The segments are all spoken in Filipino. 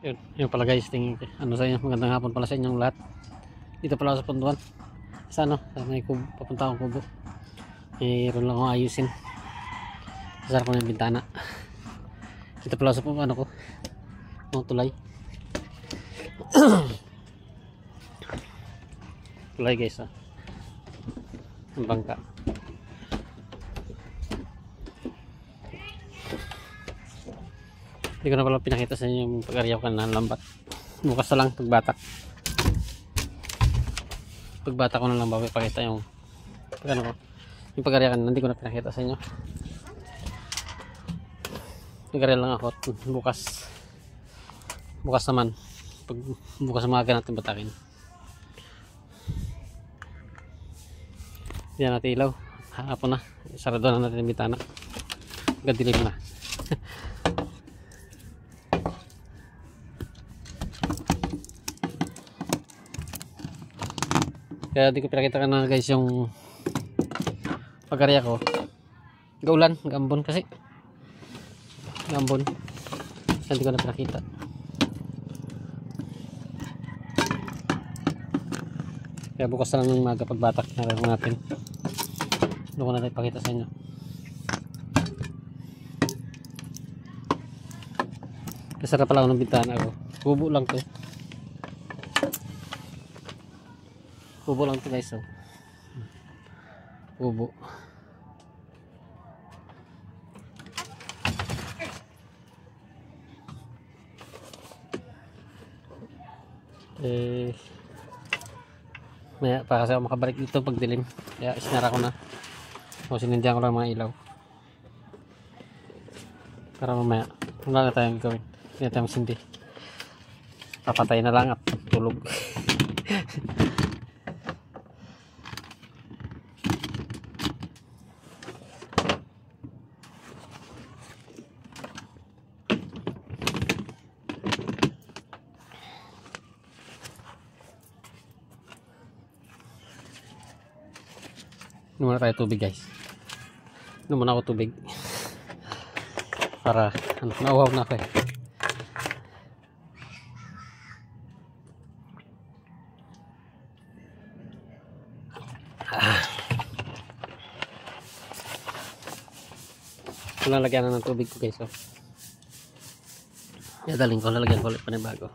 Yun pala guys, ano sa inyo, magandang hapon pala sa inyong lahat. Dito pala ako sa Punduan. Sa may kubo, papunta akong kubo. Mayroon lang akong ayusin. Sasara ko na yung bintana. Dito pala sa ano ko, mga tulay. Tulay guys, ang bangka. Hindi ko na pala pinakita sa inyo yung pag-ariyaw ka ng lambat. Bukas na lang pagbatak ko na lang bago ipakita yung ano ko, yung pag-ariyaw ka. Hindi ko na pinakita sa inyo. Nag-ariyaw lang ako. Bukas naman bukas na maaga natin batakin. Hindi natin ilaw. Hapon na, sarado na natin yung bintana. Gadilim na. Kaya di ko pinakita ka na guys yung pag-ariya ko. Gaulan, gambon kasi. Gambon. Hindi ko na pinakita. Kaya bukas na lang ng maga pagbatak na lang natin. Doon ko na rin ipakita sa inyo. Kasara pala ako ng bintana ko. Kubo lang to. Kubo lang ito guys, kubo. Maya pa kasi ako makabalik dito pag dilim. Kaya isinara ko na. O sinindyan ko lang mga ilaw. Para mamaya wala na tayong gawin. Hindi na tayong sindi. Papatay na lang at tulog. Inom muna tayo tubig guys. Inom muna ako tubig. Para nauhaw na ako eh. Lalagyan na ng tubig ko guys. Dadaling ko, lalagyan ko ulit panibago.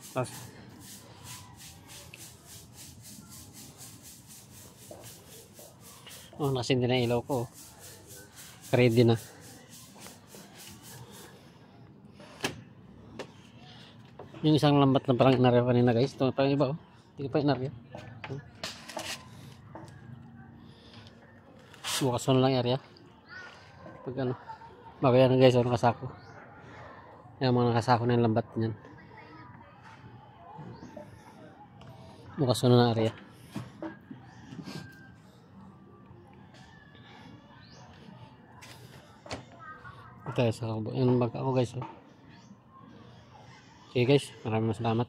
Tapos nakasindi na ilaw ko. Ready na. Yung isang lambat na parang inarya kanina guys. Ito parang iba hindi pa inarya. Bukas na lang area. Pag ano. Bagay na guys, nakasako. Yung mga nakasako na yung lambat niyan. Bukas na lang area. Ito sa kubo. Yung bangka ko guys. Sige guys, maraming salamat.